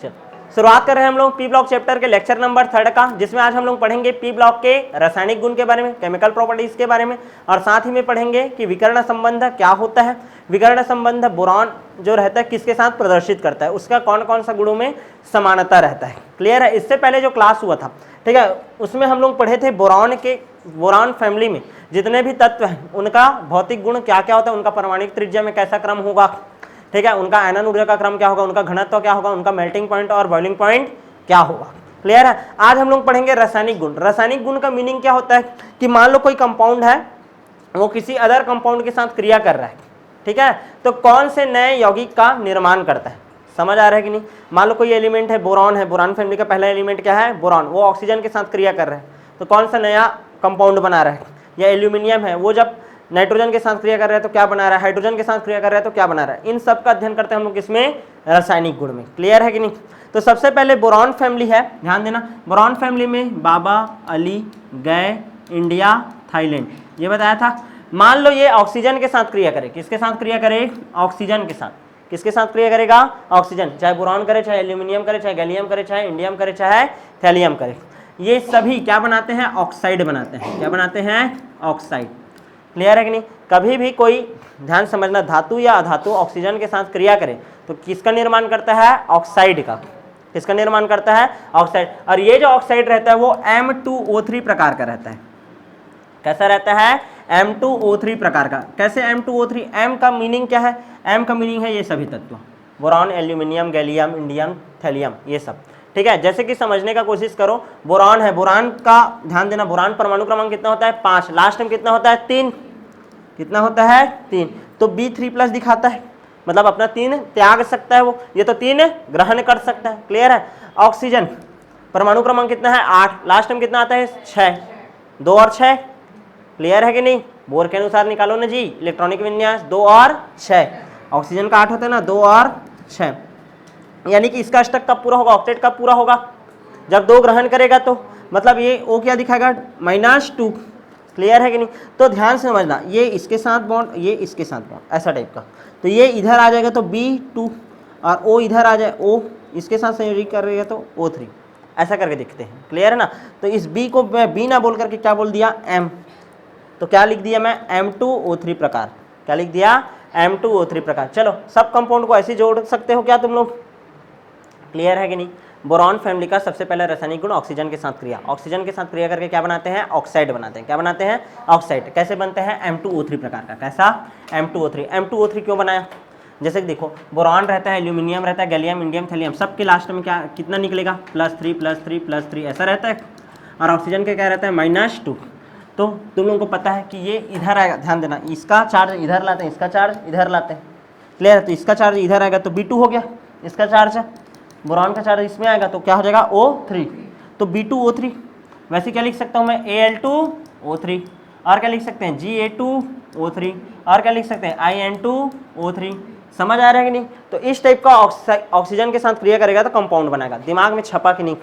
चल शुरुआत कर रहे हैं हम लोग पी ब्लॉक चैप्टर के लेक्चर नंबर 3 का, जिसमें आज हम लोग पढ़ेंगे पी ब्लॉक के रासायनिक गुण के बारे में, केमिकल प्रॉपर्टीज के बारे में, और साथ ही में पढ़ेंगे कि विकर्ण संबंध क्या होता है, विकर्ण संबंध बोरॉन जो रहता है किसके साथ प्रदर्शित करता है, उसका कौन कौन सा गुणों में समानता रहता है। क्लियर है। इससे पहले जो क्लास हुआ था, ठीक है, उसमें हम लोग पढ़े थे बोरॉन फैमिली में जितने भी तत्व हैं उनका भौतिक गुण क्या क्या होता है, उनका परमाणुक त्रिज्या में कैसा क्रम होगा, ठीक है, उनका आयनन ऊर्जा का क्रम क्या होगा, उनका घनत्व क्या होगा, उनका मेल्टिंग पॉइंट और बॉइलिंग पॉइंट क्या होगा। क्लियर है। आज हम लोग पढ़ेंगे रासायनिक गुण। रासायनिक गुण का मीनिंग क्या होता है कि मान लो कोई कंपाउंड है, वो किसी अदर कंपाउंड के साथ क्रिया कर रहा है, ठीक है, तो कौन से नए यौगिक का निर्माण करता है। समझ आ रहा है कि नहीं। मान लो कोई एलिमेंट है, बोरॉन है, बोरॉन फैमिली का पहला एलिमेंट क्या है, बोरॉन, वो ऑक्सीजन के साथ क्रिया कर रहा है, तो कौन सा नया कंपाउंड बना रहा है। या एल्यूमिनियम है, वो जब नाइट्रोजन के साथ क्रिया कर रहा है तो क्या बना रहा है, हाइड्रोजन के साथ क्रिया कर रहा है तो क्या बना रहा है। इन सब का अध्ययन करते हैं हम लोग किसमें, रासायनिक गुण में। क्लियर है कि नहीं। तो सबसे पहले बोरॉन फैमिली है, ध्यान देना। बोरॉन फैमिली में बाबा, अली, गय, इंडिया, थाईलैंड, ये बताया था। मान लो ये ऑक्सीजन के साथ क्रिया करे, किसके साथ क्रिया करे, ऑक्सीजन के साथ। किसके साथ क्रिया करेगा, ऑक्सीजन, चाहे बोरॉन करे, चाहे एल्यूमिनियम करे, चाहे गैलियम करे, चाहे इंडियम करे, चाहे थैलियम करे, ये सभी क्या बनाते हैं, ऑक्साइड बनाते हैं। क्या बनाते हैं, ऑक्साइड। क्लियर है कि नहीं। कभी भी कोई, ध्यान समझना, धातु या अधातु ऑक्सीजन के साथ क्रिया करे तो किसका निर्माण करता है, ऑक्साइड का। किसका निर्माण करता है, ऑक्साइड। और ये जो ऑक्साइड रहता है वो M2O3 प्रकार का रहता है। कैसा रहता है, M2O3 प्रकार का। कैसे M2O3, M का मीनिंग क्या है, M का मीनिंग है ये सभी तत्व, boron, aluminium, gallium, indium, thallium, ये सब, ठीक है। जैसे कि समझने का कोशिश करो, बोरॉन है, बोरॉन का ध्यान देना, बोरॉन परमाणु क्रमांक कितना होता है, 5, लास्ट में कितना होता है, 3, कितना होता है, 3, तो B3+ दिखाता है, मतलब अपना 3 त्याग सकता है वो, ये तो 3 ग्रहण कर सकता है। क्लियर है। ऑक्सीजन परमाणु क्रमांक कितना है, 8, लास्ट में कितना आता है, 6, 2 और 6। क्लियर है कि नहीं। बोर के अनुसार निकालो ना जी, इलेक्ट्रॉनिक विन्यास 2 और 6, ऑक्सीजन का 8 होता है ना, 2 और 6, यानी कि इसका अष्टक कब पूरा होगा, ऑक्टेट कब पूरा होगा, जब 2 ग्रहण करेगा। तो मतलब ये O क्या दिखाएगा, -2। क्लियर है कि नहीं। तो ध्यान से समझना, ये इसके साथ बॉन्ड, ये इसके साथ बॉन्ड, ऐसा टाइप का, तो ये इधर आ जाएगा तो B2, और O इधर आ जाए, O इसके साथ संयोजित करेगा तो O3, ऐसा करके दिखते हैं। क्लियर है ना। तो इस B को मैं B ना बोल करके क्या बोल दिया, M, तो क्या लिख दिया मैं, M2O3 प्रकार। क्या लिख दिया, M2O3 प्रकार। चलो सब कंपाउंड को ऐसे जोड़ सकते हो क्या तुम लोग। क्लियर है कि नहीं। बोरॉन फैमिली का सबसे पहला रासायनिक गुण ऑक्सीजन के साथ क्रिया। ऑक्सीजन के साथ क्रिया करके क्या बनाते हैं, ऑक्साइड बनाते हैं। क्या बनाते हैं, ऑक्साइड। कैसे बनते हैं, M2O3 प्रकार का। कैसा, M2O3। M2O3 क्यों बनाया, जैसे कि देखो, बोरॉन रहता है, एल्यूमिनियम रहता है, गैलियम, इंडियम, थैलियम, सबके लास्ट में क्या कितना निकलेगा, +3 +3 +3 ऐसा रहता है। और ऑक्सीजन के क्या रहता है, -2। तो तुम लोगों को पता है कि ये इधर आएगा, ध्यान देना, इसका चार्ज इधर लाते हैं, इसका चार्ज इधर लाते हैं। क्लियर है। तो इसका चार्ज इधर आएगा तो B2 हो गया, इसका चार्ज, बोरॉन का चार्ज इसमें आएगा तो क्या हो जाएगा, O3, तो B2O3। वैसे क्या लिख सकता हूँ मैं, Al2O3, और क्या लिख सकते हैं, Ga2O3, और क्या लिख सकते हैं, In2O3। समझ आ रहा है कि नहीं। तो इस टाइप का ऑक्सीजन के साथ क्रिया करेगा तो कंपाउंड बनाएगा। दिमाग में छपा कि नहीं।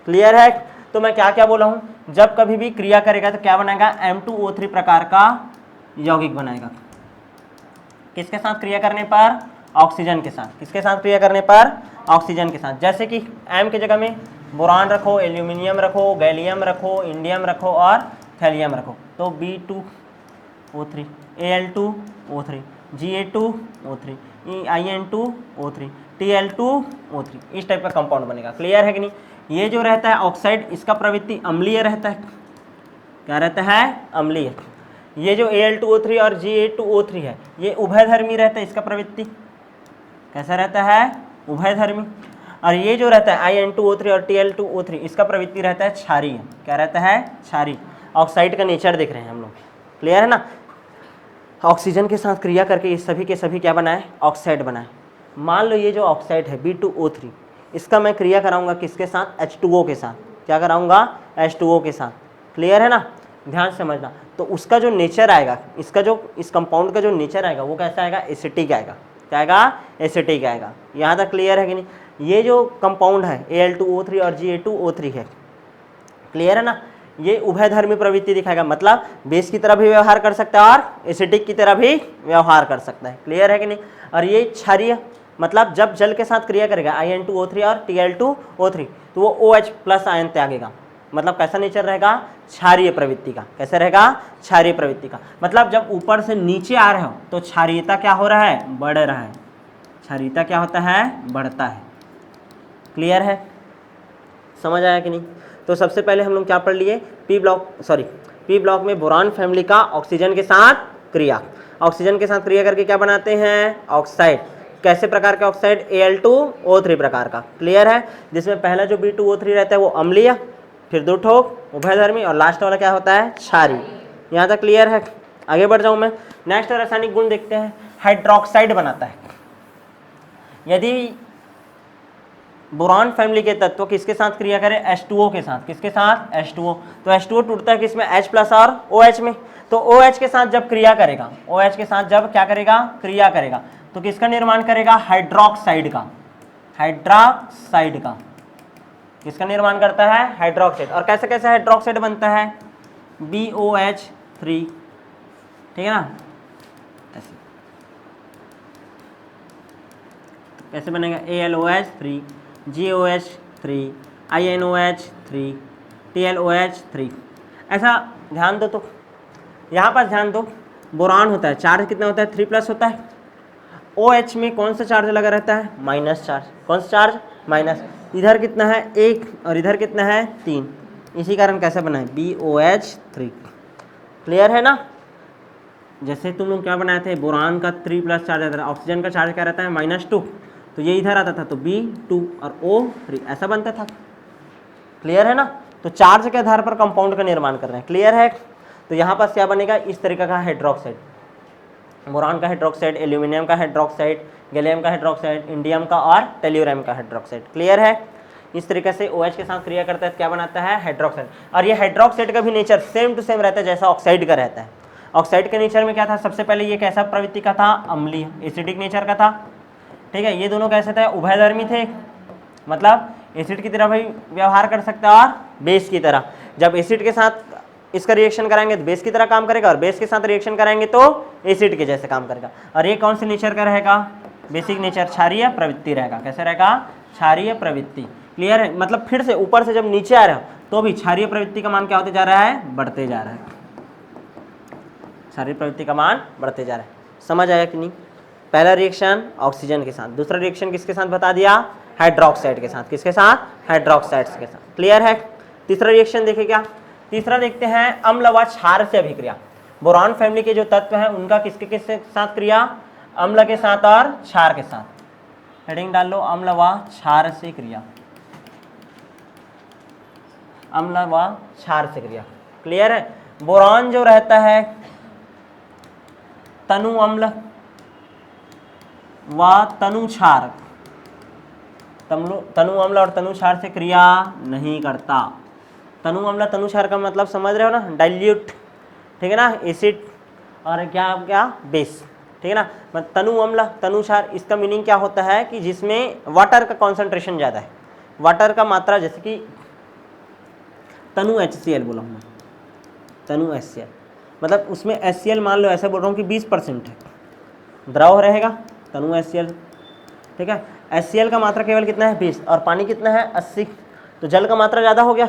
क्लियर है। तो मैं क्या क्या बोला हूँ, जब कभी भी क्रिया करेगा तो क्या बनाएगा, M2O3 प्रकार का यौगिक बनाएगा। किसके साथ क्रिया करने पर, ऑक्सीजन के साथ। किसके साथ क्रिया करने पर, ऑक्सीजन के साथ। जैसे कि M की जगह में बोरॉन रखो, एल्यूमिनियम रखो, गैलियम रखो, इंडियम रखो और थैलियम रखो, तो B2O3, Al2O3, Ga2O3, In2O3, Tl2O3, इस टाइप का कंपाउंड बनेगा। क्लियर है कि नहीं। ये जो रहता है ऑक्साइड, इसका प्रवृत्ति अम्लीय रहता है। क्या रहता है, अम्लीय। ये जो Al2O3 और Ga2O3 है, ये उभयधर्मी रहता है, इसका प्रवृत्ति कैसा रहता है, उभयधर्मी। और ये जो रहता है In2O3 और Tl2O3, इसका प्रवृत्ति रहता है क्षारीय। क्या रहता है, क्षारीय। ऑक्साइड का नेचर देख रहे हैं हम लोग। क्लियर है ना। ऑक्सीजन के साथ क्रिया करके ये सभी के सभी क्या बनाए, ऑक्साइड बनाए। मान लो ये जो ऑक्साइड है B2O3, इसका मैं क्रिया कराऊंगा किसके साथ, H2O के साथ। क्या कराऊंगा, H2O के साथ। क्लियर है ना। ध्यान से समझना। तो उसका जो नेचर आएगा, इसका जो, इस कंपाउंड का जो नेचर आएगा वो कैसा आएगा, एसिटिक आएगा। क्या आएगा, एसिटिक आएगा। यहाँ तक क्लियर है कि नहीं। ये जो कंपाउंड है Al2O3 और Ga2O3 है, क्लियर है ना, ये उभयधर्मी प्रवृत्ति दिखाएगा, मतलब बेस की तरह भी व्यवहार कर सकता है और एसिटिक की तरह भी व्यवहार कर सकता है। क्लियर है कि नहीं। और ये क्षारीय, मतलब जब जल के साथ क्रिया करेगा In2O3 और Tl2O3 तो वो OH प्लस आयन त्यागेगा। मतलब कैसा नेचर रहेगा, क्षारीय प्रवृत्ति का। कैसे रहेगा, क्षारीय प्रवृत्ति का। मतलब जब ऊपर से नीचे आ रहे हो तो क्षारीयता क्या हो रहा है, बढ़ रहा है। क्षारीयता क्या होता है, बढ़ता है। क्लियर है, समझ आया कि नहीं। तो सबसे पहले हम लोग क्या पढ़ लिए, पी ब्लॉक में बोरान फैमिली का ऑक्सीजन के साथ क्रिया। ऑक्सीजन के साथ क्रिया करके क्या बनाते हैं, ऑक्साइड। कैसे प्रकार के ऑक्साइड, Al2O3 प्रकार का। क्लियर है, जिसमें पहला जो B2O3 रहता है वो अम्लीय, फिर दो ठोक उभयधर्मी और लास्ट वाला क्या होता है, क्षारीय। यहाँ तक क्लियर है। आगे बढ़ जाऊँ मैं। नेक्स्ट रासायनिक गुण देखते हैं, हाइड्रोक्साइड बनाता है। यदि बोरान फैमिली के तत्व किसके साथ क्रिया करें, H2O के साथ। किसके साथ, H2O। तो H2O टूटता है किसमें, H प्लस और OH में। तो OH के साथ जब क्रिया करेगा, OH के साथ जब क्या करेगा, क्रिया करेगा, तो किसका निर्माण करेगा, हाइड्रोक्साइड का। हाइड्रोक्साइड का किसका निर्माण करता है, हाइड्रोक्साइड। और कैसे कैसे हाइड्रोक्साइड बनता है, BOH3, ठीक है ना। ऐसे कैसे बनेगा, AlOH3, GOH3, INOH3, TlOH3। ऐसा ध्यान दो। तो यहाँ पर ध्यान दो, बोरान होता है, चार्ज कितना होता है, 3+ होता है। OH में कौन सा चार्ज लगा रहता है, माइनस चार्ज। कौन सा चार्ज, माइनस। इधर कितना है, 1 और इधर कितना है, 3। इसी कारण कैसे बना है, BOH3। क्लियर है ना। जैसे तुम लोग क्या बनाए थे, बोरान का 3+ चार्ज आता है, ऑक्सीजन का चार्ज क्या रहता है, -2। तो ये इधर आता था तो B2 और O3 ऐसा बनता था। क्लियर है ना। तो चार्ज के आधार पर कंपाउंड का निर्माण कर रहे हैं। क्लियर है। तो यहाँ पर क्या बनेगा, इस तरीके का हाइड्रोक्साइड, बोरान का हाइड्रोक्साइड, एल्यूमिनियम का हाइड्रोक्साइड, गैलियम का हाइड्रोक्साइड, इंडियम का और टेल्यूरम का हाइड्रोक्साइड। क्लियर है। इस तरीके से OH के साथ क्रिया करता है, क्या बनाता है, हाइड्रोक्साइड। और ये हाइड्रोक्साइड का भी नेचर सेम टू सेम रहता है जैसा ऑक्साइड का रहता है। ऑक्साइड के नेचर में क्या था, सबसे पहले ये कैसा प्रवृत्ति का था, अम्लीय, एसिडिक नेचर का था। ठीक है, ये दोनों कैसे थे, उभयधर्मी थे, मतलब एसिड की तरह भी व्यवहार कर सकता है और बेस की तरह। जब एसिड के साथ इसका रिएक्शन कराएंगे तो बेस की तरह काम करेगा, और बेस के साथ रिएक्शन कराएंगे तो एसिड के जैसे काम करेगा। और ये कौन से नेचर का रहेगा, बेसिक नेचर, क्षारीय प्रवृत्ति रहेगा। कैसे रहेगा, क्षारीय प्रवृत्ति। क्लियर है। मतलब फिर से ऊपर से जब नीचे आ रहा है तो भी क्षारीय प्रवृत्ति का मान क्या होते जा रहा है, बढ़ते जा रहा है। क्षारीय प्रवृत्ति का मान बढ़ते जा रहा है। समझ आया कि नहीं। पहला रिएक्शन ऑक्सीजन के साथ, दूसरा रिएक्शन किसके साथ बता दिया, हाइड्रोक्साइड के साथ। किसके साथ, हाइड्रोक्साइड्स के साथ। क्लियर है। तीसरा रिएक्शन देखें क्या, तीसरा देखते हैं अम्ल व क्षार से अभिक्रिया। बोरान फैमिली के जो तत्व हैं उनका किसके किसके साथ क्रिया, अम्ल के साथ और क्षार के साथ। हेडिंग डाल लो, अम्ल व क्षार से क्रिया, अम्ल व क्षार से क्रिया। क्लियर है। बोरान जो रहता है तनु अम्ल व तनु क्षार, तनु अम्ल और तनु क्षार से क्रिया नहीं करता। तनु अम्ल तनु क्षार का मतलब समझ रहे हो ना, डाइल्यूट, ठीक है ना, एसिड और क्या क्या बेस, ठीक है ना। तनु अम्ल तनु क्षार, इसका मीनिंग क्या होता है कि जिसमें वाटर का कॉन्सेंट्रेशन ज़्यादा है, वाटर का मात्रा, जैसे कि तनु HCl बोला हूँ, तनु HCl, मतलब उसमें HCl मान लो ऐसे बोल रहा हूँ कि 20% है, द्रव रहेगा तनु HCl, ठीक है। HCl का मात्रा केवल कितना है, 20, और पानी कितना है, 80। तो जल का मात्रा ज़्यादा हो गया,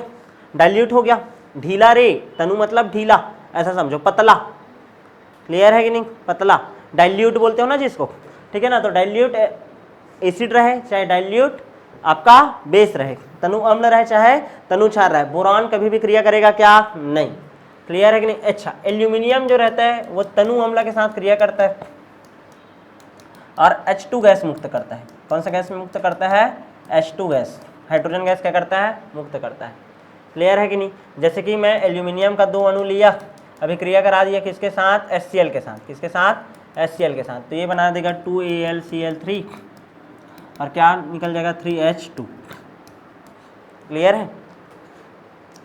डाइल्यूट हो गया। ढीला रे, तनु मतलब ढीला, ऐसा समझो, पतला। क्लियर है कि नहीं, पतला, डाइल्यूट बोलते हो ना जिसको, ठीक है ना। तो डाइल्यूट एसिड रहे चाहे डाइल्यूट आपका बेस रहे, तनु अम्ल रहे चाहे तनु क्षार रहे, बोरान कभी भी क्रिया करेगा क्या, नहीं। क्लियर है कि नहीं। अच्छा, एल्यूमिनियम जो रहता है वो तनु अम्ल के साथ क्रिया करता है और H2 गैस मुक्त करता है। कौन सा गैस में मुक्त करता है, H2 गैस, हाइड्रोजन गैस क्या करता है, मुक्त करता है। क्लियर है कि नहीं। जैसे कि मैं एल्यूमिनियम का 2 अणु लिया, अभी क्रिया करा दिया किसके साथ, HCl के साथ। किसके साथ, HCl के साथ। तो ये बना देगा 2AlCl3 और क्या निकल जाएगा, 3H2। क्लियर है।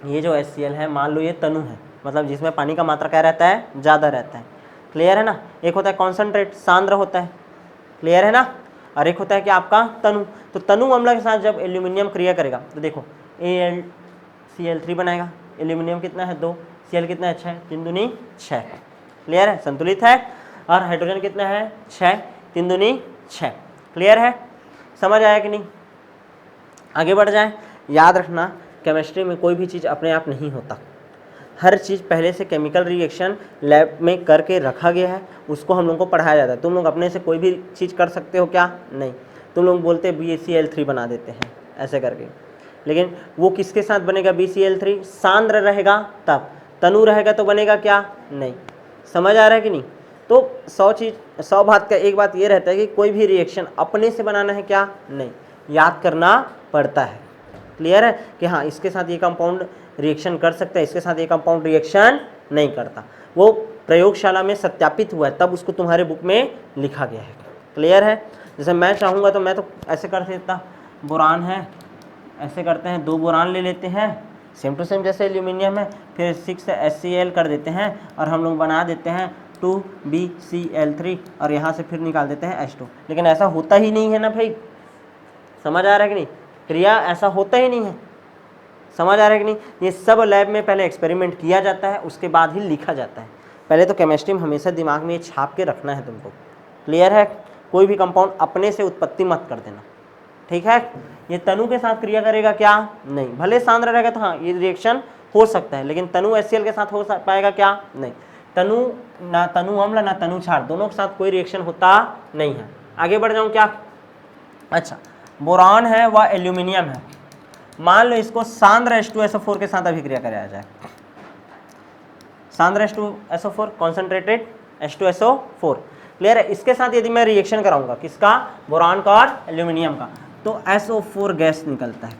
ये जो HCl है मान लो ये तनु है, मतलब जिसमें पानी का मात्रा क्या रहता है, ज़्यादा रहता है। क्लियर है ना। एक होता है कॉन्सेंट्रेट, सांद्र होता है, क्लियर है ना, और एक होता है कि आपका तनु। तो तनु अम्ल के साथ जब एल्यूमिनियम क्रिया करेगा तो देखो AlCl3 बनाएगा, एल्यूमिनियम कितना है 2, Cl कितना है 6, 3 दूनी 6। क्लियर है, संतुलित है। और हाइड्रोजन कितना है 6, 3 दूनी 6। क्लियर है, समझ आया कि नहीं? आगे बढ़ जाए। याद रखना केमिस्ट्री में कोई भी चीज़ अपने आप नहीं होता, हर चीज़ पहले से केमिकल रिएक्शन लैब में करके रखा गया है, उसको हम लोग को पढ़ाया जाता है। तुम लोग अपने से कोई भी चीज़ कर सकते हो क्या? नहीं। तुम लोग बोलते BaCl3 बना देते हैं ऐसे करके, लेकिन वो किसके साथ बनेगा BaCl3? सांद्र रहेगा तब, तनु रहेगा तो बनेगा क्या? नहीं। समझ आ रहा है कि नहीं? तो 100 बात का एक बात ये रहता है कि कोई भी रिएक्शन अपने से बनाना है क्या? नहीं, याद करना पड़ता है। क्लियर है कि हाँ इसके साथ ये कंपाउंड रिएक्शन कर सकता है, इसके साथ ये कंपाउंड रिएक्शन नहीं करता। वो प्रयोगशाला में सत्यापित हुआ है तब उसको तुम्हारे बुक में लिखा गया है। क्लियर है? जैसे मैं चाहूँगा तो मैं तो ऐसे कर सकता, बोरान है, ऐसे करते हैं, 2 बोरान ले लेते हैं सेम टू सेम जैसे एल्यूमिनियम है, फिर 6 HCl कर देते हैं और हम लोग बना देते हैं 2BCl3 और यहाँ से फिर निकाल देते हैं H2। लेकिन ऐसा होता ही नहीं है ना भाई, समझ आ रहा है कि नहीं? क्रिया ऐसा होता ही नहीं है, समझ आ रहा है कि नहीं? ये सब लैब में पहले एक्सपेरिमेंट किया जाता है, उसके बाद ही लिखा जाता है। पहले तो केमिस्ट्री में हमेशा दिमाग में ये छाप के रखना है तुमको। क्लियर है? कोई भी कंपाउंड अपने से उत्पत्ति मत कर देना, ठीक है? ये तनु के साथ क्रिया करेगा क्या? नहीं। भले सांद्र रहेगा तो हाँ ये रिएक्शन हो सकता है, लेकिन तनु HCl के साथ हो पाएगा क्या? नहीं। तनु ना तनु अम्ल ना तनु क्षार, दोनों के साथ कोई रिएक्शन होता नहीं है। आगे बढ़ जाऊँ क्या? अच्छा, बोरान है व एल्यूमिनियम है, मान लो इसको सांद्र H2SO4 के साथ अभिक्रिया कराया जाए। सांद्र H2SO4 कॉन्सेंट्रेटेड H2SO4। क्लियर है? इसके साथ यदि मैं रिएक्शन कराऊंगा, किसका? बोरान का और एल्यूमिनियम का, तो SO4 गैस निकलता है।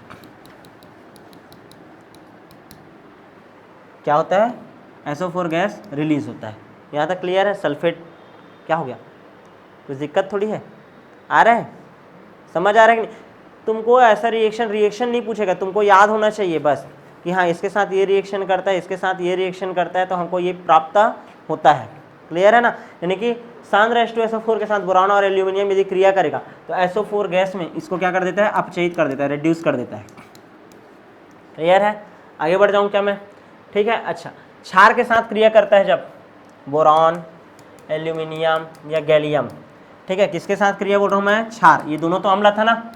क्या होता है? SO4 गैस रिलीज होता है। यहाँ तक क्लियर है? सल्फेट क्या हो गया? कुछ दिक्कत थोड़ी है? आ रहा है? समझ आ रहा है कि नहीं? तुमको ऐसा रिएक्शन नहीं पूछेगा, तुमको याद होना चाहिए बस कि हाँ इसके साथ ये रिएक्शन करता है, इसके साथ ये रिएक्शन करता है, तो हमको ये प्राप्त होता है। क्लियर है ना? यानी कि सांद्र H2SO4 के साथ बोरान और एल्यूमिनियम यदि क्रिया करेगा तो SO4 गैस में इसको क्या कर देता है? अपचयित कर देता है, रिड्यूस कर देता है। क्लियर है? आगे बढ़ जाऊँ क्या मैं? ठीक है। अच्छा, क्षार के साथ क्रिया करता है जब बोरान, एल्यूमिनियम या गैलियम, ठीक है, किसके साथ क्रिया बोल रहा हूँ मैं? क्षार। ये दोनों तो अम्ल था ना,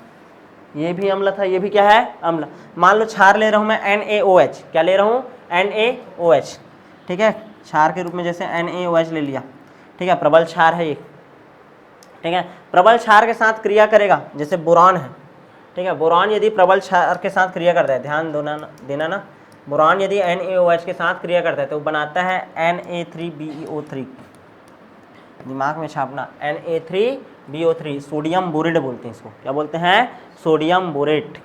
ये भी अम्ल था, ये भी क्या है? अम्ल। मान लो क्षार ले रहा हूँ मैं NaOH, क्या ले रहा हूँ? NaOH, ठीक है, क्षार के रूप में जैसे NaOH ले लिया, ठीक है, प्रबल क्षार है ये, ठीक है। प्रबल क्षार के साथ क्रिया करेगा, जैसे बोरान है, ठीक है, बोरान यदि प्रबल क्षार के साथ क्रिया करता है, ध्यान देना ना, बोरान यदि NaOH के साथ क्रिया करता है तो बनाता है Na3BeO3, दिमाग में छापना, Na3BO3, सोडियम बोरेट बोलते हैं इसको। क्या बोलते हैं? Sodium borate.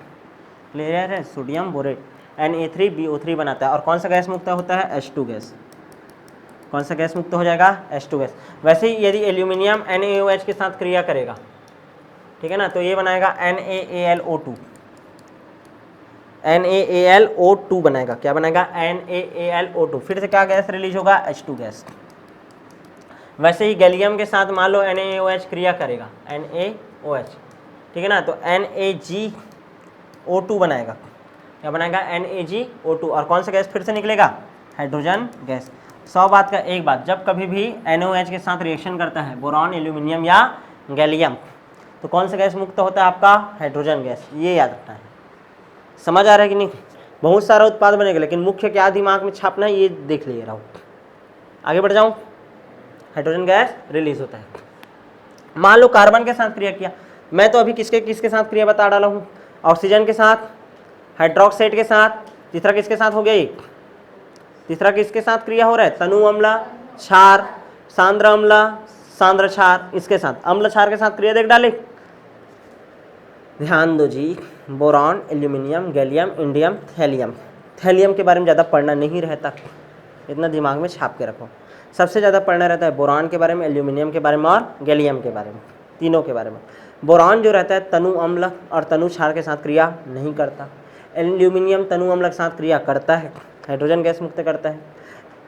क्लियर है? सोडियम बोरेट Na3BO3 बनाता है। और कौन सा गैस मुक्त होता है? H2 gas. कौन सा गैस मुक्त हो जाएगा? H2 gas. वैसे ही यदि एल्यूमिनियम NaOH के साथ क्रिया करेगा, ठीक है ना, तो ये बनाएगा NaAlO2, NaAlO2 बनाएगा। क्या बनाएगा? NaAlO2। फिर से क्या गैस रिलीज होगा? H2 gas. वैसे ही गैलियम के साथ मान लो NaOH क्रिया करेगा, NaOH, ठीक है ना, तो NaGO2 बनाएगा। क्या बनाएगा? NaGO2। और कौन सा गैस फिर से निकलेगा? Hydrogen gas. 100 बात का एक बात, जब कभी भी NaOH के साथ रिएक्शन करता है बोरान, एल्यूमिनियम या गैलियम, तो कौन सा गैस मुक्त होता है आपका? Hydrogen gas. ये याद रखना है। समझ आ रहा है कि नहीं? बहुत सारा उत्पाद बनेगा, लेकिन मुख्य क्या दिमाग में छापना है ये देख ले रहा हूँ। आगे बढ़ जाऊँ। हाइड्रोजन गैस रिलीज होता है। मान लो कार्बन के साथ क्रिया किया, मैं तो अभी किसके साथ क्रिया बता डाला हूँ? ऑक्सीजन के साथ, हाइड्रोक्साइड के साथ, तीसरा किसके साथ हो गया? तीसरा किसके साथ क्रिया हो रहा है? तनु अम्ल, क्षार, सांद्र अम्ल, सांद्र क्षार, इसके साथ अम्ल क्षार के साथ क्रिया देख डाले। ध्यान दो जी, boron, aluminium, gallium, indium, thallium. Thallium के बारे में ज़्यादा पढ़ना नहीं रहता, इतना दिमाग में छाप के रखो। सबसे ज़्यादा पढ़ना रहता है बोरान के बारे में, एल्यूमिनियम के बारे में और गैलियम के बारे में, तीनों के बारे में। बोरान जो रहता है तनु अम्ल और तनु क्षार के साथ क्रिया नहीं करता। एल्यूमिनियम तनु अम्ल के साथ क्रिया करता है, हाइड्रोजन गैस मुक्त करता है।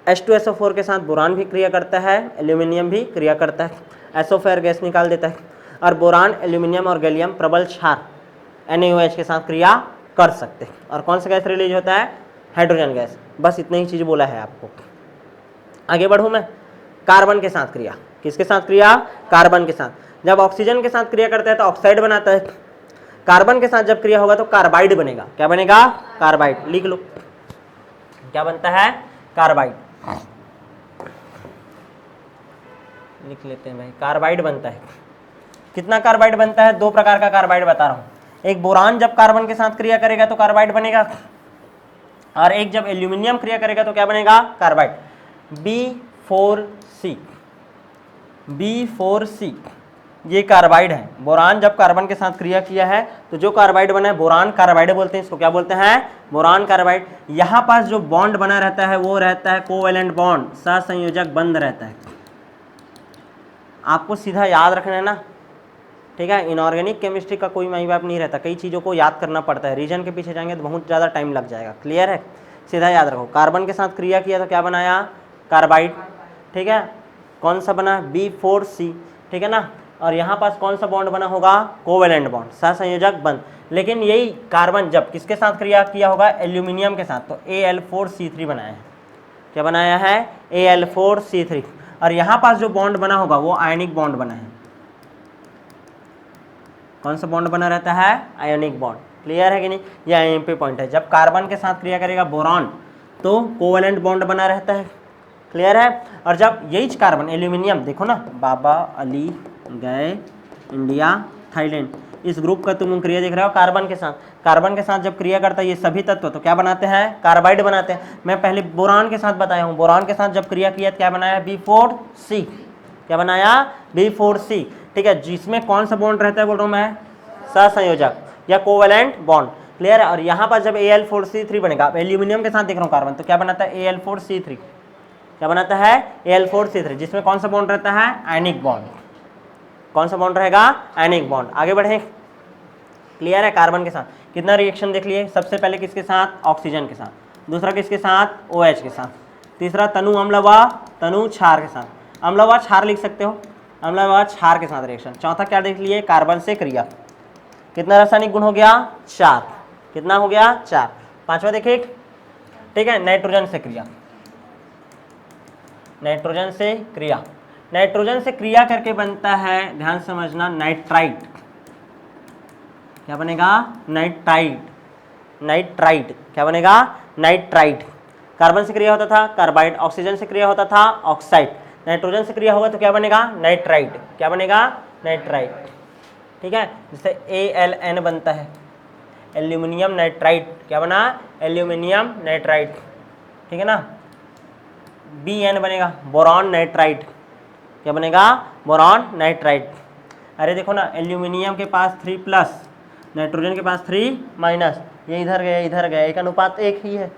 H2SO4 के साथ बोरान भी क्रिया करता है, एल्यूमिनियम भी क्रिया करता है, SO4 गैस निकाल देता है। और बोरान, एल्यूमिनियम और गैलियम प्रबल क्षार NaOH के साथ क्रिया कर सकते हैं। और कौन सा गैस रिलीज होता है? Hydrogen gas. बस इतनी ही चीज़ बोला है आपको। आगे बढ़ूँ मैं। कार्बन के साथ क्रिया, किसके साथ क्रिया? कार्बन के साथ। जब ऑक्सीजन के साथ क्रिया करता है तो ऑक्साइड बनाता है, कार्बन के साथ जब क्रिया होगा तो कार्बाइड बनेगा। क्या बनेगा? कार्बाइड। लिख लो क्या बनता है? कार्बाइड। लिख लेते हैं भाई, कार्बाइड बनता है। कितना कार्बाइड बनता है? दो प्रकार का कार्बाइड बता रहा हूं। एक बोरान जब कार्बन के साथ क्रिया करेगा तो कार्बाइड बनेगा, और एक जब एल्यूमिनियम क्रिया करेगा तो क्या बनेगा? कार्बाइड। B4C, B4C ये कार्बाइड है। बोरान जब कार्बन के साथ क्रिया किया है तो जो कार्बाइड बना है बोरान कार्बाइड बोलते हैं। इसको क्या बोलते हैं? Boron carbide. यहाँ पास जो बॉन्ड बना रहता है वो रहता है कोवेलेंट बॉन्ड, सहसंयोजक बंध रहता है। आपको सीधा याद रखना है ना, ठीक है। इनऑर्गेनिक केमिस्ट्री का कोई माई बाप नहीं रहता, कई चीज़ों को याद करना पड़ता है। रीजन के पीछे जाएंगे तो बहुत ज़्यादा टाइम लग जाएगा। क्लियर है? सीधा याद रखो, कार्बन के साथ क्रिया किया तो क्या बनाया? कार्बाइड। ठीक है, कौन सा बना? B4C, ठीक है ना। और यहाँ पास कौन सा बॉन्ड बना होगा? कोवेलेंट बॉन्ड, सहसंयोजक बंध। लेकिन यही कार्बन जब किसके साथ क्रिया किया होगा? एल्यूमिनियम के साथ, तो Al4C3 बनाया है। क्या बनाया है? Al4C3। और यहाँ पास जो बॉन्ड बना होगा वो आयनिक बॉन्ड बना है। कौन सा बॉन्ड बना रहता है? Ionic bond. क्लियर है कि नहीं? ये आईएमपी पॉइंट है। जब कार्बन के साथ क्रिया करेगा बोरॉन तो कोवेलेंट बॉन्ड बना रहता है। क्लियर है? और जब यही कार्बन एल्यूमिनियम, देखो ना, बाबा, अली, गए, इंडिया, थाईलैंड, इस ग्रुप का तुम क्रिया देख रहे हो कार्बन के साथ। कार्बन के साथ जब क्रिया करता है ये सभी तत्व तो क्या बनाते हैं? कार्बाइड बनाते हैं। मैं पहले बोरान के साथ बताया हूँ, बोरान के साथ जब क्रिया किया तो क्या बनाया? B4C। क्या बनाया? B4C। ठीक है, जिसमें कौन सा बॉन्ड रहता है बोल रहा हूँ मैं? सहसंयोजक या कोवेलेंट बॉन्ड। क्लियर है? और यहाँ पर जब Al4C3 बनेगा, एल्यूमिनियम के साथ देख रहा हूँ कार्बन, तो क्या बनाता है? Al4C3। क्या बनाता है? Al4C3, जिसमें कौन सा बॉन्ड रहता है? Ionic bond. कौन सा बॉन्ड रहेगा? Ionic bond. आगे बढ़े। क्लियर है? कार्बन के साथ कितना रिएक्शन देख लिए? सबसे पहले किसके साथ? ऑक्सीजन के साथ। दूसरा किसके साथ? OH के साथ। तीसरा तनु अम्ल व तनु क्षार के साथ। अम्ल व क्षार लिख सकते हो, अम्ल व क्षार के साथ रिएक्शन। चौथा क्या देख लिए? कार्बन से क्रिया। कितना रासायनिक गुण हो गया? 4। कितना हो गया? 4। पांचवा देखिए, ठीक है, नाइट्रोजन से क्रिया। नाइट्रोजन से क्रिया, नाइट्रोजन से क्रिया करके बनता है, ध्यान समझना, नाइट्राइट। क्या बनेगा? नाइट्राइट। नाइट्राइट क्या बनेगा? नाइट्राइट। कार्बन से क्रिया होता था कार्बाइड, ऑक्सीजन से क्रिया होता था ऑक्साइड, नाइट्रोजन से क्रिया होगा तो क्या बनेगा? नाइट्राइट। क्या बनेगा? नाइट्राइट। ठीक है, जैसे ALN बनता है, एल्यूमिनियम नाइट्राइट। क्या बना? Aluminium nitrite. ठीक है ना। BN बनेगा, बोरॉन नाइट्राइट। क्या बनेगा? Boron nitrite. अरे देखो ना, एल्यूमिनियम के पास 3+, नाइट्रोजन के पास 3-, ये इधर गया इधर गया, एक अनुपात 1 ही है,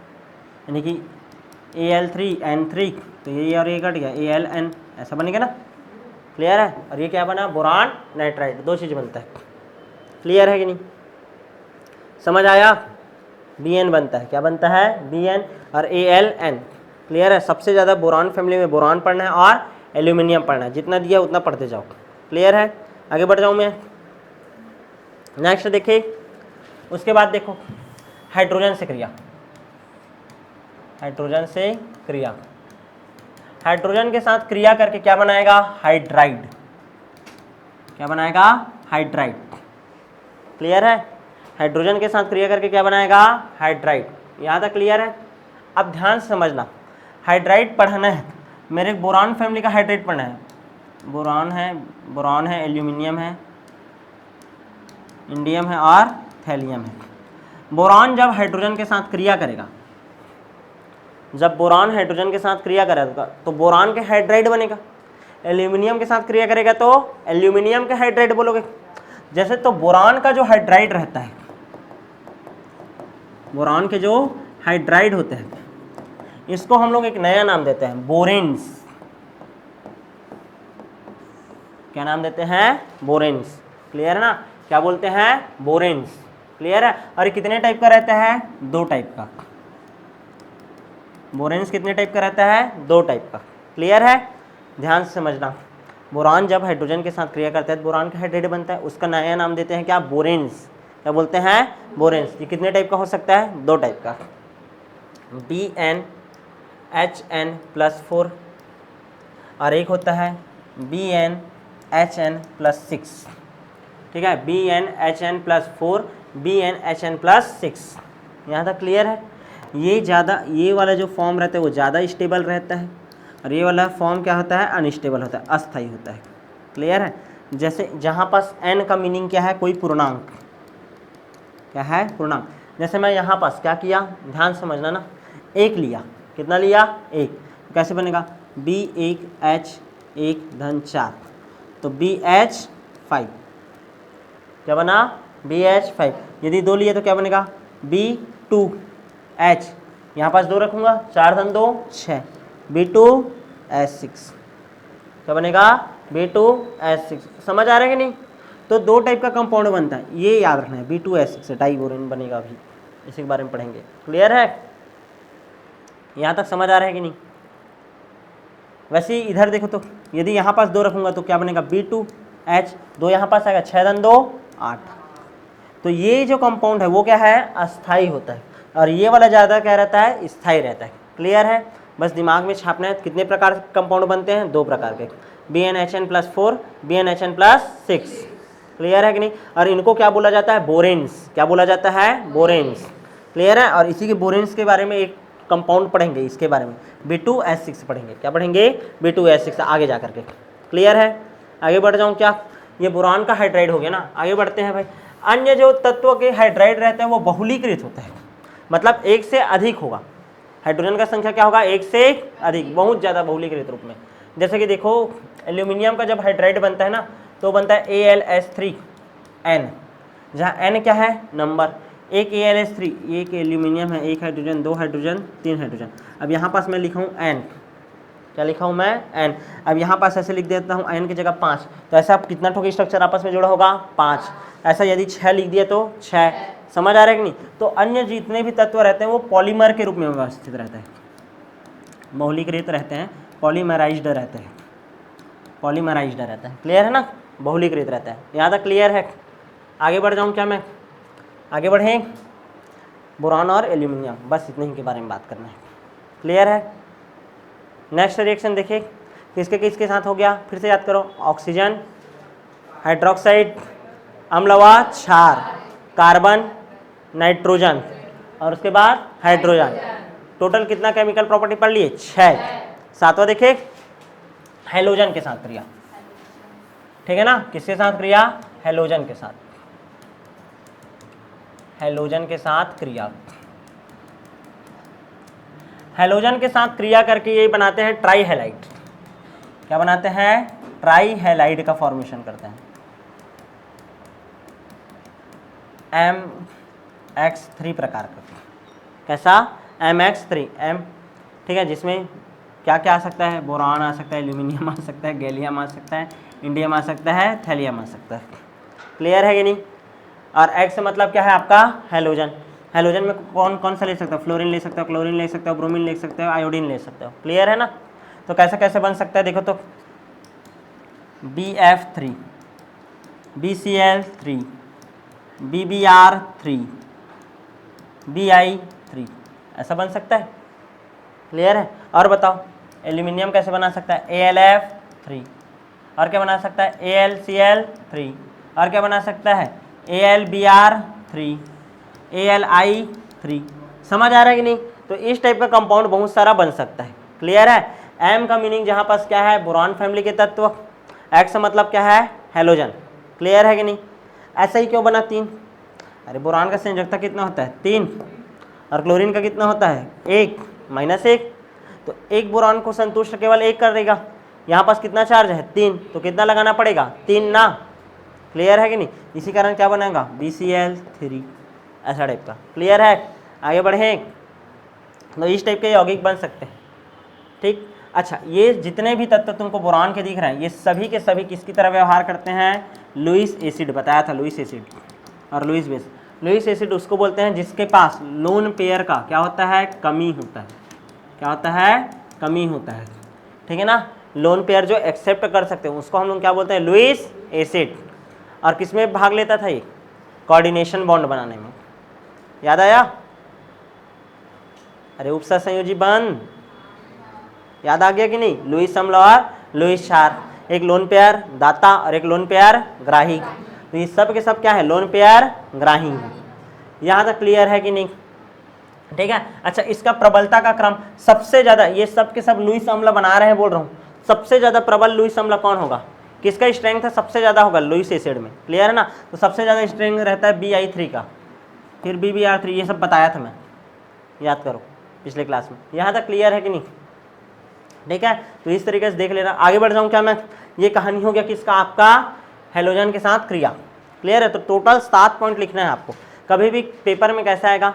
यानी कि Al3N3, तो ये और ये कट गया, ALN, ऐसा बनेगा ना। क्लियर है? और ये क्या बना? Boron nitrite. दो चीज़ बनता है। क्लियर है कि नहीं? समझ आया? BN बनता है। क्या बनता है? BN और ALN। क्लियर है? सबसे ज़्यादा बोरान फैमिली में बोरान पढ़ना है और एल्यूमिनियम पढ़ना है, जितना दिया उतना पढ़ते जाओ। क्लियर है? आगे बढ़ जाऊँ मैं। नेक्स्ट देखिए, उसके बाद देखो हाइड्रोजन से क्रिया। हाइड्रोजन से क्रिया, हाइड्रोजन के साथ क्रिया करके क्या बनाएगा? हाइड्राइड। क्या बनाएगा? हाइड्राइड। क्लियर है? हाइड्रोजन के साथ क्रिया करके क्या बनाएगा? हाइड्राइड। यहाँ तक क्लियर है? अब ध्यान से समझना, हाइड्राइड पढ़ना है, मेरे बोरान फैमिली का हाइड्राइड पढ़ना है। बोरान है, एल्यूमिनियम है, इंडियम है और थैलियम है। बोरान जब हाइड्रोजन के साथ क्रिया करेगा, जब बोरान हाइड्रोजन के साथ क्रिया करेगा तो बोरान के हाइड्राइड बनेगा। एल्यूमिनियम के साथ क्रिया करेगा तो एल्यूमिनियम के हाइड्राइड बोलोगे। जैसे तो बोरान का जो हाइड्राइड रहता है, बोरान के जो हाइड्राइड होते हैं, इसको हम लोग एक नया नाम देते हैं, बोरेन्स। क्या नाम देते हैं? बोरेन्स। क्लियर है ना? क्या बोलते हैं? बोरेन्स। क्लियर है? और ये कितने टाइप का रहता है? 2 टाइप का। बोरेन्स कितने टाइप का रहता है? 2 टाइप का। क्लियर है? ध्यान से समझना, बोरान जब हाइड्रोजन के साथ क्रिया करता है तो बोरान का हाइड्राइड बनता है, उसका नया नाम देते हैं क्या? बोरेन्स। क्या बोलते हैं? बोरेन्स। ये कितने टाइप का हो सकता है? 2 टाइप का, BnHn+4 और एक होता है BnHn BnHn+6, ठीक है, BnHn+4, BnHn+6। यहाँ तक क्लियर है। ये ज़्यादा, ये वाला जो फॉर्म रहता है वो ज़्यादा स्टेबल रहता है और ये वाला फॉर्म क्या होता है, अनस्टेबल होता है, अस्थायी होता है। क्लियर है। जैसे जहाँ पास n का मीनिंग क्या है, कोई पूर्णांक, क्या है, पूर्णांक। जैसे मैं यहाँ पास क्या किया, ध्यान समझना ना, 1 लिया, कितना लिया, 1, तो कैसे बनेगा, B1H1-4, तो BH5, क्या बना, BH5। यदि 2 लिए तो क्या बनेगा, B2H, यहाँ पास 2 रखूँगा, 4 धन 2 6, B2H6, क्या बनेगा, B2H6। समझ आ रहा है कि नहीं। तो 2 टाइप का कंपाउंड बनता है, ये याद रखना है, B2H6 डाइबोरेन बनेगा, अभी इसी के बारे में पढ़ेंगे। क्लियर है, यहाँ तक समझ आ रहा है कि नहीं। वैसे ही इधर देखो, तो यदि यहाँ पास 2 रखूँगा तो क्या बनेगा, B2H, 2 यहाँ पास आएगा, 6 धन 2 8। तो ये जो कंपाउंड है वो क्या है, अस्थाई होता है, और ये वाला ज़्यादा क्या रहता है, स्थायी रहता है। क्लियर है, बस दिमाग में छापना है। कितने प्रकार के कंपाउंड बनते हैं, 2 प्रकार के, BnHn+4, BnHn+6। क्लियर है कि नहीं। और इनको क्या बोला जाता है, बोरेन्स, क्या बोला जाता है, बोरेन्स। क्लियर है। और इसी के बोरेन्स के बारे में एक कंपाउंड पढ़ेंगे, इसके बारे में B2H6 पढ़ेंगे। क्या पढ़ेंगे, B2H6 आगे जा करके। क्लियर है, आगे बढ़ जाऊँ क्या, ये बोरान का हाइड्राइड हो गया ना। आगे बढ़ते हैं भाई। अन्य जो तत्व के हाइड्राइड रहते हैं वो बहुलीकृत होते हैं, मतलब 1 से अधिक होगा, हाइड्रोजन का संख्या क्या होगा, 1 से अधिक, बहुत ज़्यादा बहुलीकृत रूप में। जैसे कि देखो, एल्यूमिनियम का जब हाइड्राइड बनता है ना, तो बनता है AlS3n, जहाँ n क्या है, नंबर। एक AlS3, एक एल्यूमिनियम है, 1 हाइड्रोजन, 2 हाइड्रोजन, 3 हाइड्रोजन। अब यहाँ पास मैं लिखा हूँ n, क्या लिखा हूँ मैं, n। अब यहाँ पास ऐसे लिख देता हूँ n की जगह 5, तो ऐसा कितना ठोक स्ट्रक्चर आपस में जुड़ा होगा, 5। ऐसा यदि 6 लिख दिया तो 6। समझ आ रहा है कि नहीं। तो अन्य जितने भी तत्व रहते हैं वो पॉलीमर के रूप में व्यवस्थित रहते हैं, बहुलीकृत रहते हैं, पॉलीमराइज्ड रहते हैं, पॉलीमराइज्ड रहता है। क्लियर है ना, बहुलीकृत रहता है। यहाँ तक क्लियर है। आगे बढ़ जाऊँ क्या मैं, आगे बढ़ें। बोरान और एल्यूमिनियम, बस इतने ही के बारे में बात करना है। क्लियर है। नेक्स्ट रिएक्शन देखिए, किसके किसके साथ हो गया, फिर से याद करो। ऑक्सीजन, हाइड्रोक्साइड, अम्ल व क्षार, कार्बन, नाइट्रोजन, और उसके बाद हाइड्रोजन। टोटल कितना केमिकल प्रॉपर्टी पढ़ लिए, 6। 7वां देखिए, हेलोजन के साथ क्रिया, ठीक है ना। किसके साथ क्रिया, हेलोजन के साथ, हेलोजन के साथ क्रिया। हेलोजन के साथ क्रिया करके ये बनाते हैं ट्राई हैलाइड। क्या बनाते हैं, ट्राई हैलाइड का फॉर्मेशन करते हैं। MX3 प्रकार का, कैसा, MX3, M, ठीक है, जिसमें क्या क्या आ सकता है, बोरान आ सकता है, एल्यूमिनियम आ सकता है, गैलियम आ सकता है, इंडियम आ सकता है, थैलियम आ सकता है। क्लियर है कि नहीं। और X मतलब क्या है आपका, हेलोजन। हेलोजन में कौन कौन सा ले सकते हो, फ्लोरीन ले सकते हो, क्लोरीन ले सकते हो, ब्रोमीन ले सकते हो, आयोडीन ले सकते हो। क्लियर है ना। तो कैसे कैसे बन सकता है देखो, तो BF3, BCl3, BBr3, Bi3, ऐसा बन सकता है। क्लियर है। और बताओ, एल्यूमिनियम कैसे बना सकता है, AlF3, और क्या बना सकता है, AlCl3, और क्या बना सकता है, AlBr3, AlI3। समझ आ रहा है कि नहीं। तो इस टाइप का कंपाउंड बहुत सारा बन सकता है। क्लियर है। M का मीनिंग जहाँ पास क्या है, बोरान फैमिली के तत्व। X मतलब क्या है, हेलोजन। क्लियर है कि नहीं। ऐसा ही क्यों बना 3, अरे बोरान का संयोजकता कितना होता है, 3, और क्लोरीन का कितना होता है, 1, -1। तो एक बोरान को संतुष्ट केवल 1 कर देगा। यहाँ पास कितना चार्ज है, 3, तो कितना लगाना पड़ेगा, 3 ना। क्लियर है कि नहीं। इसी कारण क्या बनेगा, BCl3, ऐसा टाइप का। क्लियर है। आगे बढ़ें। तो इस टाइप के यौगिक बन सकते हैं। ठीक। अच्छा, ये जितने भी तत्व तुमको बोरान के दिख रहे हैं, ये सभी के सभी किसकी तरह व्यवहार करते हैं, लुईस एसिड। बताया था, लुईस एसिड और लुईस बेस। लुईस एसिड उसको बोलते हैं जिसके पास लोन पेयर का क्या होता है, कमी होता है। क्या होता है, कमी होता है। ठीक है ना। लोन पेयर जो एक्सेप्ट कर सकते हैं उसको हम लोग क्या बोलते हैं, लुईस एसिड। और किसमें भाग लेता था ये, कोऑर्डिनेशन बॉन्ड बनाने में। याद आया, अरे उपसहसंयोजी बंध, याद आ गया कि नहीं। लुईस अम्ल और लुईस क्षार, एक लोन पेयर दाता और एक लोन पेयर ग्राही। तो ये सब के सब क्या है, लोन पेयर ग्राही है। यहाँ तक क्लियर है कि नहीं? ठीक है। अच्छा, इसका प्रबलता का क्रम सबसे ज्यादा, ये सब के सब लुईस अम्ल बना रहे हैं, बोल रहा हूँ सबसे ज्यादा प्रबल लुईस अम्ल कौन होगा, किसका स्ट्रेंथ है सबसे ज्यादा होगा, लुईस एसिड में। क्लियर है ना? तो सबसे ज्यादा स्ट्रेंथ रहता है BI3 का, फिर BBr3, ये सब बताया था मैं, याद करो पिछले क्लास में। यहाँ तक क्लियर है कि नहीं? ठीक है, तो इस तरीके से देख लेना। आगे बढ़ जाऊँ क्या मैं? ये कहानी हो गया किसका, आपका हेलोजन के साथ क्रिया। क्लियर है? तो टोटल 7 पॉइंट लिखना है आपको। कभी भी पेपर में कैसा आएगा,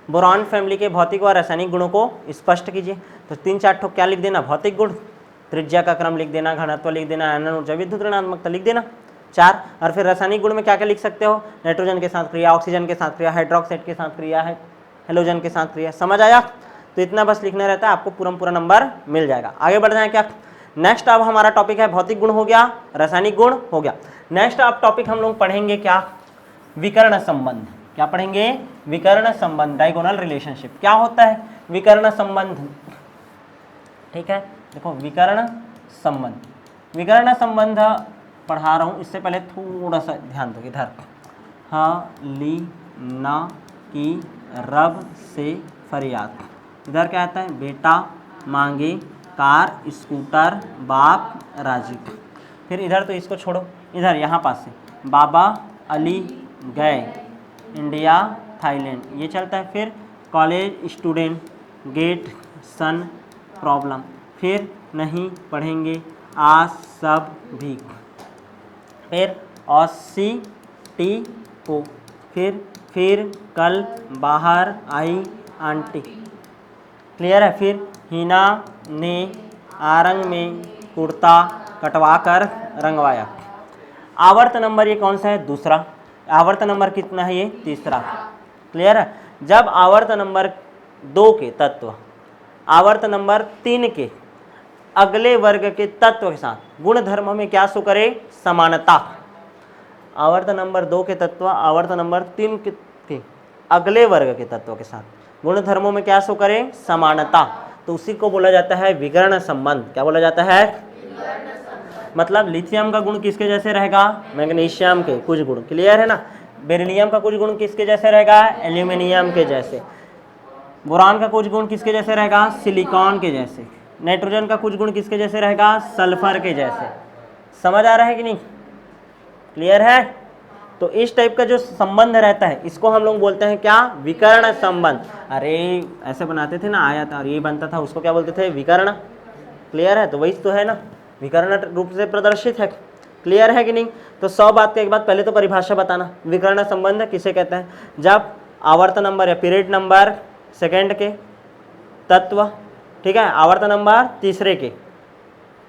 बोरॉन फैमिली के भौतिक व रासायनिक गुणों को स्पष्ट कीजिए। तो 3-4 ठोक क्या लिख देना, भौतिक गुण, त्रिज्या का क्रम लिख देना, घनत्व लिख देना, आयनन ऊर्जा, विद्युत ऋणात्मकता लिख देना 4। और फिर रासायनिक गुण में क्या क्या लिख सकते हो, नाइट्रोजन के साथ क्रिया, ऑक्सीजन के साथ क्रिया, हाइड्रोक्साइड के साथ क्रिया है, हेलोजन के साथ क्रिया। समझ आया? तो इतना बस लिखना रहता है, आपको पूरा नंबर मिल जाएगा। आगे बढ़ जाए क्या? नेक्स्ट अब हमारा टॉपिक है भौतिक गुण हो गया, रासायनिक गुण हो गया। नेक्स्ट अब टॉपिक हम लोग पढ़ेंगे क्या, विकर्ण संबंध। क्या पढ़ेंगे? विकर्ण संबंध, डायगोनल रिलेशनशिप। क्या होता है विकर्ण संबंध? ठीक है, देखो विकर्ण संबंध, विकर्ण संबंध पढ़ा रहा हूँ, इससे पहले थोड़ा सा ध्यान दो इधर। ली ना की रब से फरियाद, इधर क्या आता है, बेटा मांगे कार स्कूटर बाप राजी। फिर इधर तो इसको छोड़ो, इधर यहाँ पास से बाबा अली गए इंडिया थाईलैंड, ये चलता है। फिर कॉलेज स्टूडेंट गेट सन प्रॉब्लम, फिर नहीं पढ़ेंगे आज सब भी, फिर औसी टी को, फिर कल बाहर आई आंटी। क्लियर है? फिर हिना ने आरंग में कुर्ता कटवा कर रंगवाया। आवर्त नंबर ये कौन सा है, दूसरा। आवर्त नंबर कितना है, ये तीसरा। क्लियर है? जब आवर्त नंबर 2 के तत्व आवर्त नंबर 3 के अगले वर्ग के तत्व के साथ गुण धर्म में क्या शो करे, समानता। आवर्त नंबर 2 के तत्व आवर्त नंबर 3 के अगले वर्ग के तत्व के साथ गुण धर्मों में क्या शो करे, समानता। तो उसी को बोला जाता है विकर्ण संबंध। क्या बोला जाता है? मतलब लिथियम का गुण किसके जैसे रहेगा, मैग्नीशियम के कुछ गुण। क्लियर है ना? बेरिलियम का कुछ गुण किसके जैसे रहेगा, एल्यूमिनियम के जैसे। बोरान का कुछ गुण किसके जैसे रहेगा, सिलिकॉन के जैसे। नाइट्रोजन का कुछ गुण किसके जैसे रहेगा, सल्फर के जैसे। समझ आ रहा है कि नहीं? क्लियर है? तो इस टाइप का जो संबंध रहता है इसको हम लोग बोलते हैं क्या, विकर्ण संबंध। अरे ऐसे बनाते थे ना, आया था और ये बनता था, उसको क्या बोलते थे, विकर्ण। क्लियर है? तो वही तो है ना, विकर्ण रूप से प्रदर्शित है। क्लियर है कि नहीं? तो 100 बात के एक बात, पहले तो परिभाषा बताना, विकर्ण संबंध किसे कहते हैं, जब आवर्त नंबर या पीरियड नंबर सेकेंड के तत्व, ठीक है, आवर्त नंबर तीसरे के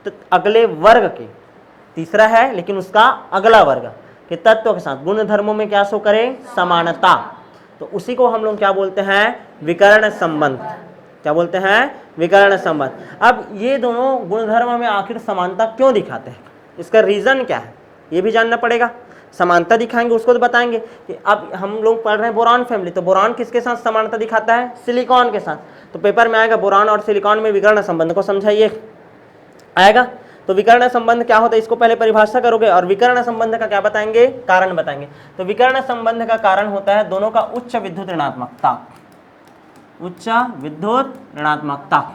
तो अगले वर्ग के, तीसरा है लेकिन उसका अगला वर्ग के तत्व के साथ गुण धर्मों में क्या शो करें, समानता। तो उसी को हम लोग क्या बोलते हैं, विकर्ण संबंध। क्या बोलते हैं, विकर्ण संबंध। अब ये दोनों गुणधर्म में आखिर समानता क्यों दिखाते हैं, इसका रीजन क्या है, ये भी जानना पड़ेगा। समानता दिखाएंगे उसको तो बताएंगे कि अब हम लोग पढ़ रहे हैं बोरान फैमिली, तो बोरान किसके साथ समानता दिखाता है, सिलिकॉन के साथ। तो पेपर में आएगा बोरान और सिलिकॉन में विकर्ण संबंध को समझाइए, आएगा। तो विकर्ण संबंध क्या होता है, इसको पहले परिभाषा करोगे और विकर्ण संबंध का क्या बताएंगे, कारण बताएंगे। तो विकर्ण संबंध का कारण होता है दोनों का उच्च विद्युत ऋणात्मकता। उच्च विद्युत ऋणात्मकता,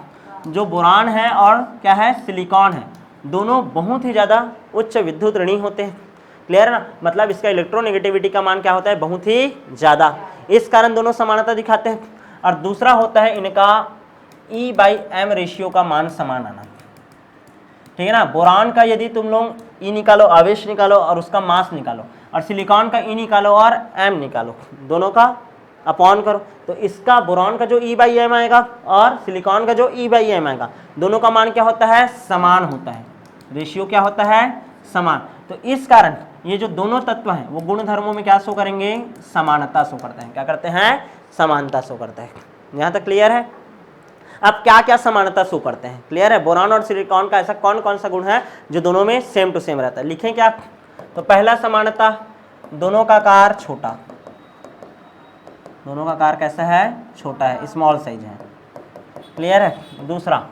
जो बोरान है और क्या है, सिलिकॉन है, दोनों बहुत ही ज़्यादा उच्च विद्युत ऋणी होते हैं। क्लियर है ना? मतलब इसका इलेक्ट्रोनेगेटिविटी का मान क्या होता है, बहुत ही ज़्यादा। इस कारण दोनों समानता दिखाते हैं। और दूसरा होता है इनका E/M रेशियो का मान समान आना। ठीक है ना? बोरान का यदि तुम लोग E निकालो, आवेश निकालो और उसका मास निकालो, और सिलिकॉन का E निकालो और M निकालो, दोनों का अपॉन करो, तो इसका बोरान का जो E/M आएगा और सिलिकॉन का जो E/M आएगा, दोनों का मान क्या होता है, समान होता है। रेशियो क्या होता है, समान। तो इस कारण ये जो दोनों तत्व हैं वो गुण धर्मों में क्या शो करेंगे, समानता शो करते हैं। क्या करते हैं, समानता शो करते हैं। यहाँ तक क्लियर है? अब क्या क्या समानता शो करते हैं, क्लियर है? बोरान और सिलिकॉन का ऐसा कौन कौन सा गुण है जो दोनों में सेम टू सेम रहता है, लिखें क्या? तो पहला समानता, दोनों का आकार छोटा। दोनों का आकार कैसा है, छोटा है, स्मॉल साइज है। क्लियर है? दूसरा,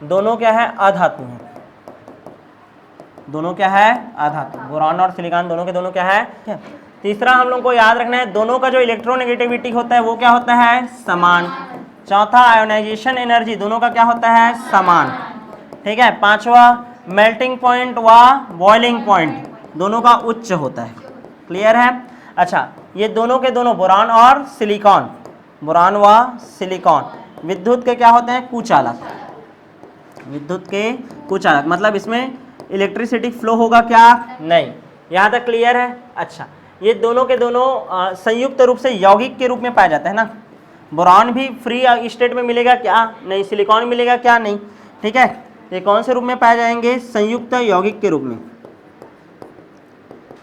दोनों क्या है, अधातु हैं। दोनों क्या है, अधातु। बोरॉन और सिलिकॉन दोनों के दोनों क्या है। तीसरा हम लोग को याद रखना है, दोनों का जो इलेक्ट्रोनेगेटिविटी होता है वो क्या होता है, समान। चौथा, आयोनाइजेशन एनर्जी दोनों का क्या होता है, समान। ठीक है। पांचवा, मेल्टिंग पॉइंट व बॉइलिंग पॉइंट दोनों का उच्च होता है। क्लियर है। अच्छा, ये दोनों के दोनों बोरॉन और सिलिकॉन, बोरॉन व सिलिकॉन विद्युत के क्या होते हैं, कुचालक। विद्युत के कुचालक मतलब इसमें इलेक्ट्रिसिटी फ्लो होगा क्या, नहीं। यहाँ तक क्लियर है। अच्छा, ये दोनों के दोनों संयुक्त रूप से यौगिक के रूप में पाया जाता है ना। बोरॉन भी फ्री स्टेट में मिलेगा क्या, नहीं। सिलिकॉन मिलेगा क्या, नहीं। ठीक है। ये कौन से रूप में पाए जाएंगे, संयुक्त यौगिक के रूप में,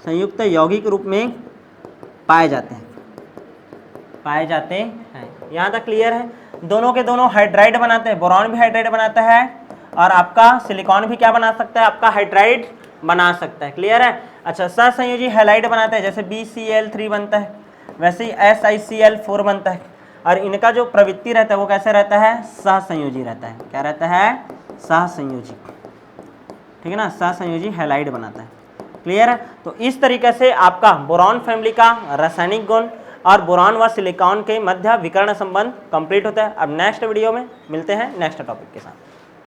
संयुक्त यौगिक रूप में पाए जाते हैं, पाए जाते हैं। यहाँ तक क्लियर है। दोनों के दोनों हाइड्राइड बनाते हैं, बोरॉन भी हाइड्राइड बनाता है और आपका सिलिकॉन भी क्या बना सकता है, आपका हाइड्राइड बना सकता है। क्लियर है। अच्छा, सहसंयोजी हैलाइड बनाते हैं, जैसे BCl3 बनता है, वैसे ही SiCl4 बनता है। और इनका जो प्रवृत्ति रहता है वो कैसे रहता है, सहसंयोजी रहता है। क्या रहता है, सहसंयोजी। ठीक है ना, सहसंयोजी हैलाइड बनाता है। क्लियर है। तो इस तरीके से आपका बोरॉन फैमिली का रासायनिक गुण और बोरॉन व सिलिकॉन के मध्य विकर्ण संबंध कंप्लीट होता है। अब नेक्स्ट वीडियो में मिलते हैं नेक्स्ट टॉपिक के साथ।